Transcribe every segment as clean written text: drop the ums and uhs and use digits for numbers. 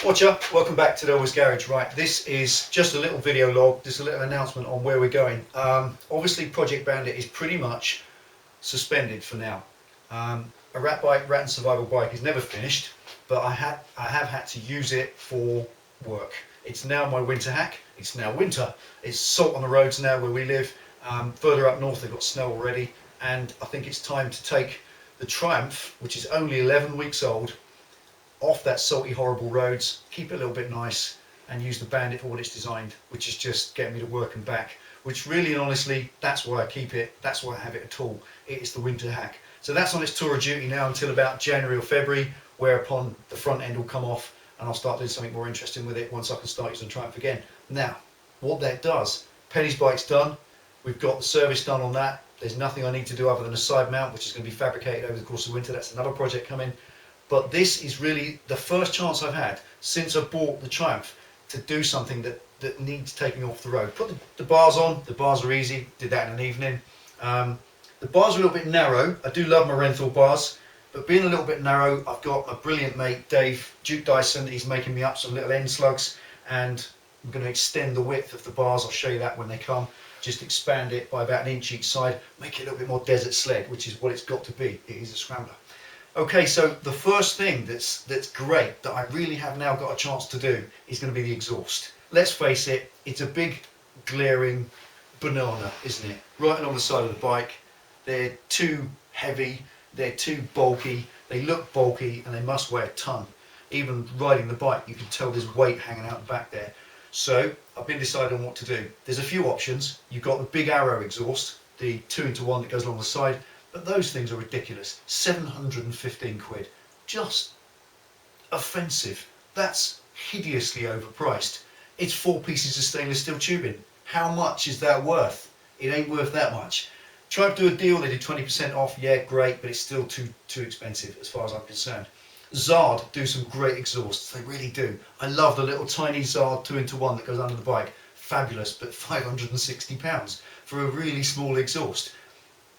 Watcher, welcome back to Delboy's Garage. Right, this is just a little video log, just a little announcement on where we're going. Obviously Project Bandit is pretty much suspended for now. A rat and survival bike is never finished, but I have had to use it for work. It's now my winter hack. It's now winter. It's salt on the roads now where we live. Further up north they've got snow already, and I think it's time to take the Triumph, which is only 11 weeks old, off that salty, horrible roads, keep it a little bit nice, and use the Bandit for what it's designed, which is just getting me to work and back. Which really and honestly, that's why I keep it, that's why I have it at all. It is the winter hack. So that's on its tour of duty now until about January or February, whereupon the front end will come off and I'll start doing something more interesting with it once I can start using the Triumph again. Now, what that does, Penny's bike's done, we've got the service done on that. There's nothing I need to do other than a side mount, which is going to be fabricated over the course of winter. That's another project coming. But this is really the first chance I've had since I bought the Triumph to do something that needs taking off the road. Put the bars on, the bars are easy, did that in an evening. The bars are a little bit narrow. I do love my Renthal bars, but being a little bit narrow, I've got my brilliant mate Dave, Duke Dyson, he's making me up some little end slugs, and I'm going to extend the width of the bars. I'll show you that when they come. Just expand it by about 1 inch each side, make it a little bit more desert sled, which is what it's got to be. It is a Scrambler. Okay, so the first thing that's great that I really have now got a chance to do is going to be the exhaust. Let's face it, it's a big glaring banana, isn't it? Right along the side of the bike. They're too heavy, they're too bulky, they look bulky, and they must weigh a ton. Even riding the bike, you can tell there's weight hanging out the back there. So I've been deciding on what to do. There's a few options. You've got the big arrow exhaust, the 2-in-1 that goes along the side. But those things are ridiculous. 715 quid. Just offensive. That's hideously overpriced. It's 4 pieces of stainless steel tubing. How much is that worth? It ain't worth that much. Try to do a deal, they did 20% off. Yeah, great, but it's still too expensive as far as I'm concerned. Zard do some great exhausts. They really do. I love the little tiny Zard 2-in-1 that goes under the bike. Fabulous, but £560 for a really small exhaust.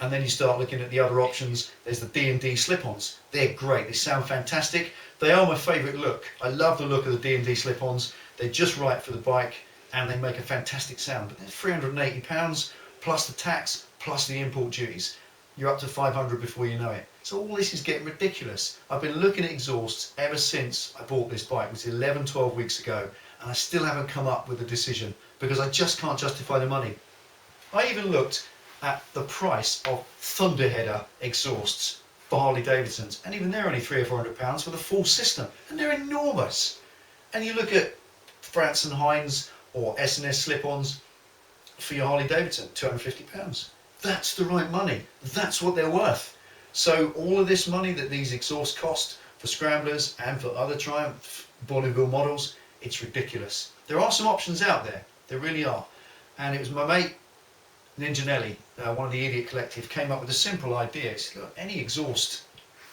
And then you start looking at the other options. There's the D&D slip-ons. They're great, they sound fantastic. They are my favourite look. I love the look of the D&D slip-ons. They're just right for the bike and they make a fantastic sound. But they're £380 plus the tax, plus the import duties. You're up to 500 before you know it. So all this is getting ridiculous. I've been looking at exhausts ever since I bought this bike. It was 11, 12 weeks ago, and I still haven't come up with a decision because I just can't justify the money. I even looked at the price of Thunderheader exhausts for Harley Davidsons, and even they're only £300 or £400 for the full system, and they're enormous. And you look at France and Heinz or S&S slip-ons for your Harley Davidson, £250. That's the right money. That's what they're worth. So all of this money that these exhausts cost for Scramblers and for other Triumph Bonneville models, it's ridiculous. There are some options out there, there really are. And it was my mate Ninjanelli, one of the Idiot Collective, came up with a simple idea. He said, look, any exhaust,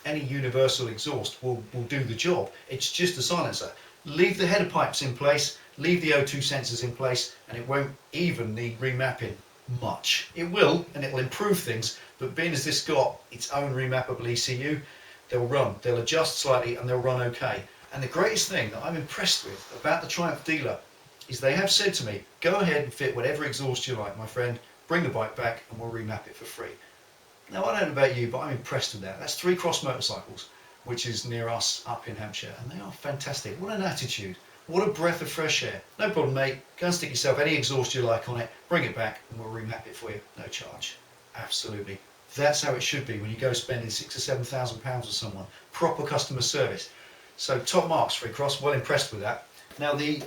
any universal exhaust will do the job. It's just a silencer. Leave the header pipes in place, leave the O2 sensors in place, and it won't even need remapping much. It will, and it will improve things, but being as this got its own remappable ECU, they'll run, they'll adjust slightly, and they'll run okay. And the greatest thing that I'm impressed with about the Triumph dealer is they have said to me, go ahead and fit whatever exhaust you like, my friend. Bring the bike back and we'll remap it for free. Now I don't know about you, but I'm impressed with that. That's 3 Cross Motorcycles, which is near us up in Hampshire, and they are fantastic. What an attitude. What a breath of fresh air. No problem, mate. Go and stick yourself any exhaust you like on it, bring it back and we'll remap it for you. No charge. Absolutely. That's how it should be when you go spending £6,000 or £7,000 with someone. Proper customer service. So top marks, 3 Cross. Well impressed with that. Now the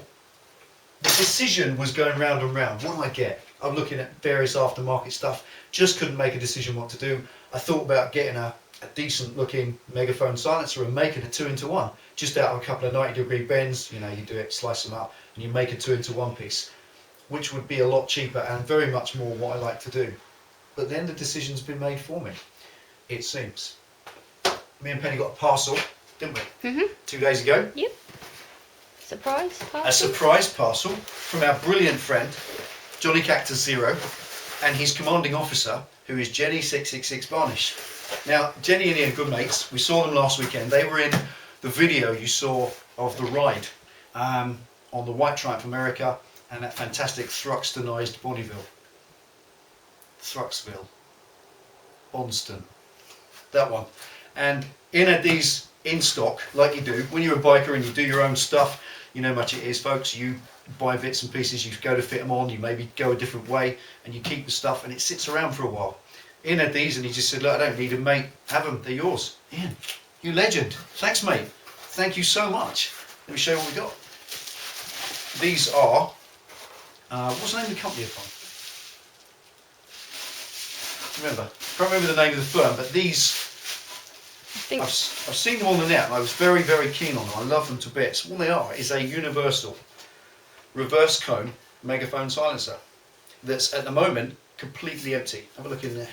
decision was going round and round. What do I get? I'm looking at various aftermarket stuff, just couldn't make a decision what to do. I thought about getting a decent looking megaphone silencer and making a 2-in-1, just out of a couple of 90-degree bends. You know, you do it, slice them up, and you make a 2-in-1 piece, which would be a lot cheaper and very much more what I like to do. But then the decision's been made for me, it seems. Me and Penny got a parcel, didn't we? 2 days ago. Yep. Surprise parcel. A surprise parcel from our brilliant friend, Johnny Cactus Zero, and his commanding officer, who is Jenny 666 Varnish. Now, Jenny and Ian are good mates. We saw them last weekend. They were in the video you saw of the ride. on the White Triumph America and that fantastic Thruxtonized Bonneville. Thruxville. Bonston. That one. And in these in stock, like you do, when you're a biker and you do your own stuff, you know how much it is, folks. You buy bits and pieces, you go to fit them on, you maybe go a different way, and you keep the stuff, and it sits around for a while. Ian had these, and he just said, look, I don't need them, mate. Have them, they're yours. Ian, you legend. Thanks, mate. Thank you so much. Let me show you what we got. These are, what's the name of the company upon? Remember, can't remember the name of the firm, but these, I've seen them on the net and I was very, very keen on them. I love them to bits. What they are is a universal reverse cone megaphone silencer that's at the moment completely empty. Have a look in there.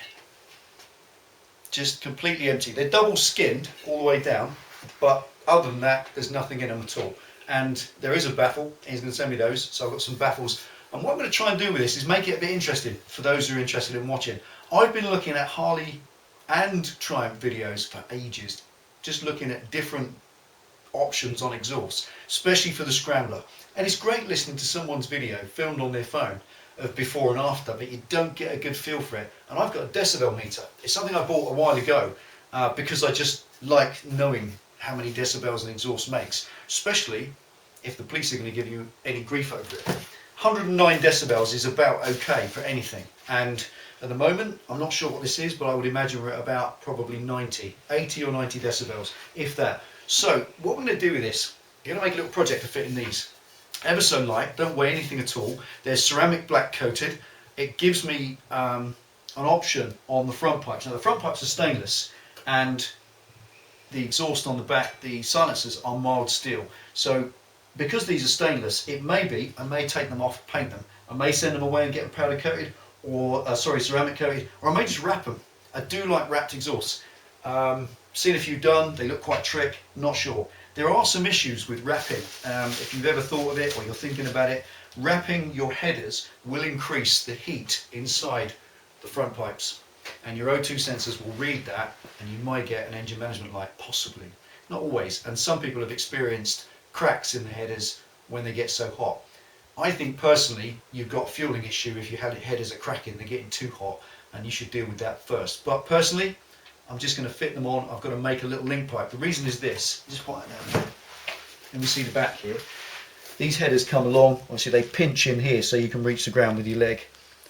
Just completely empty. They're double skinned all the way down, but other than that, there's nothing in them at all. And there is a baffle. He's going to send me those, so I've got some baffles. And what I'm going to try and do with this is make it a bit interesting for those who are interested in watching. I've been looking at Harley and Triumph videos for ages, just looking at different options on exhaust, especially for the Scrambler. And it's great listening to someone's video filmed on their phone of before and after, but you don't get a good feel for it. And I've got a decibel meter. It's something I bought a while ago because I just like knowing how many decibels an exhaust makes, especially if the police are going to give you any grief over it. 109 decibels is about okay for anything, and at the moment I'm not sure what this is, but I would imagine we're at about probably 80 or 90 decibels, if that. So what we're going to do with this, we're going to make a little project to fit in these. Ever so light, don't weigh anything at all. They're ceramic black coated. It gives me an option on the front pipes. Now the front pipes are stainless, and the exhaust on the back, the silencers are mild steel. So because these are stainless, it may be, I may take them off, paint them. I may send them away and get them powder coated, or ceramic coated, or I may just wrap them. I do like wrapped exhausts. Seen a few done, they look quite trick, not sure. There are some issues with wrapping. If you've ever thought of it or you're thinking about it, wrapping your headers will increase the heat inside the front pipes. And your O2 sensors will read that, and you might get an engine management light, possibly. Not always, and some people have experienced cracks in the headers when they get so hot. I think personally you've got a fueling issue if your headers are cracking, they're getting too hot, and you should deal with that first. But personally, I'm just going to fit them on. I've got to make a little link pipe. The reason is this, just put that down there. Let me see the back here. These headers come along, obviously they pinch in here so you can reach the ground with your leg,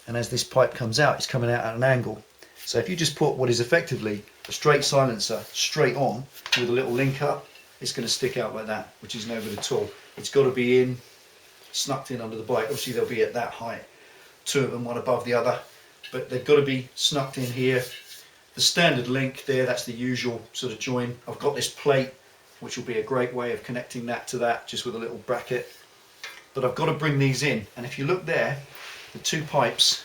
and as this pipe comes out, it's coming out at an angle. So if you just put what is effectively a straight silencer straight on with a little link up, it's going to stick out like that, which is no good at all. It's got to be in, snucked in under the bike. Obviously they'll be at that height, two of them, one above the other, but they've got to be snucked in here. The standard link there, that's the usual sort of join. I've got this plate, which will be a great way of connecting that to that, just with a little bracket. But I've got to bring these in, and if you look there, the two pipes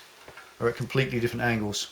are at completely different angles.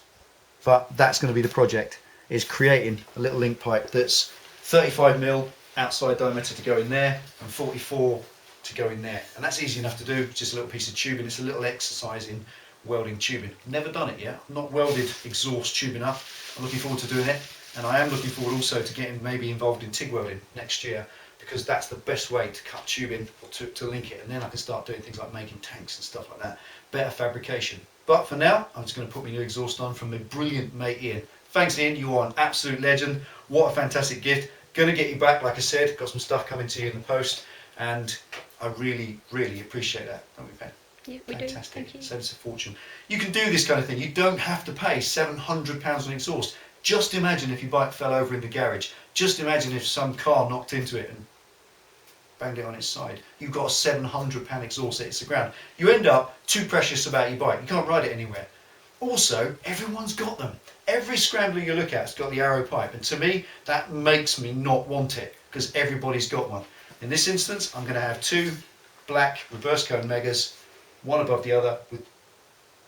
But that's going to be the project, is creating a little link pipe that's 35mm outside diameter to go in there and 44 to go in there. And that's easy enough to do, just a little piece of tubing. It's a little exercise in welding tubing. Never done it yet. I've not welded exhaust tubing up. I'm looking forward to doing it, and I am looking forward also to getting maybe involved in TIG welding next year, because that's the best way to cut tubing or to link it, and then I can start doing things like making tanks and stuff like that. Better fabrication. But for now, I'm just going to put my new exhaust on from my brilliant mate Ian. Thanks Ian, you are an absolute legend. What a fantastic gift. Going to get you back, like I said, got some stuff coming to you in the post, and I really, really appreciate that, don't we, Ben? Yeah, we Fantastic. do. Thank you. Saves a fortune. You can do this kind of thing. You don't have to pay £700 on exhaust. Just imagine if your bike fell over in the garage. Just imagine if some car knocked into it and banged it on its side. You've got a £700 exhaust that hits the ground. You end up too precious about your bike. You can't ride it anywhere. Also, everyone's got them. Every Scrambler you look at has got the arrow pipe, and to me that makes me not want it, because everybody's got one. In this instance, I'm going to have two black reverse cone megas, one above the other, with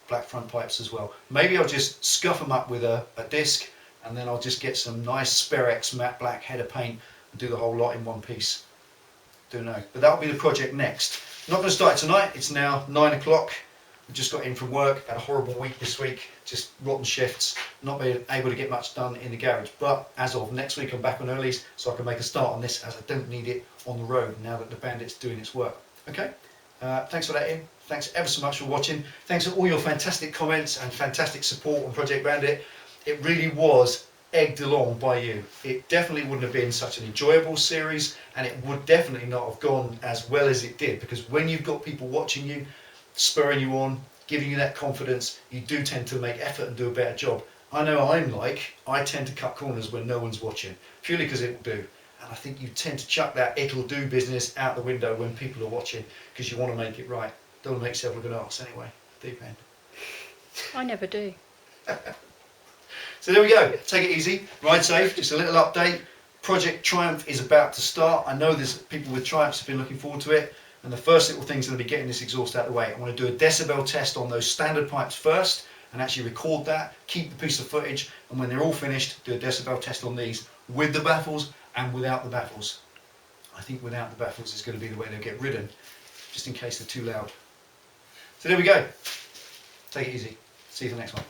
black front pipes as well. Maybe I'll just scuff them up with a disc, and then I'll just get some nice Sperex matte black header paint and do the whole lot in one piece. Don't know, but that'll be the project next. I'm not going to start it tonight. It's now 9 o'clock. just got in from work, had a horrible week this week, just rotten shifts, not being able to get much done in the garage. But as of next week, I'm back on earlies, so I can make a start on this, as I don't need it on the road now that the Bandit's doing its work. Okay, thanks for that, Ian. Thanks ever so much for watching. Thanks for all your fantastic comments and fantastic support on Project Bandit. It really was egged along by you. It definitely wouldn't have been such an enjoyable series, and it would definitely not have gone as well as it did, because when you've got people watching you, spurring you on, giving you that confidence, you do tend to make effort and do a better job. I know I tend to cut corners when no one's watching, purely because it will do. And I think you tend to chuck that it'll do business out the window when people are watching, because you want to make it right. Don't want to make yourself look an arse anyway. Deep end. I never do. So there we go. Take it easy, ride safe. Just a little update. Project Triumph is about to start. I know there's people with Triumphs have been looking forward to it. And the first little thing's going to be getting this exhaust out of the way. I want to do a decibel test on those standard pipes first and actually record that, keep the piece of footage, and when they're all finished, do a decibel test on these with the baffles and without the baffles. I think without the baffles is going to be the way they'll get ridden, just in case they're too loud. So there we go. Take it easy. See you for the next one.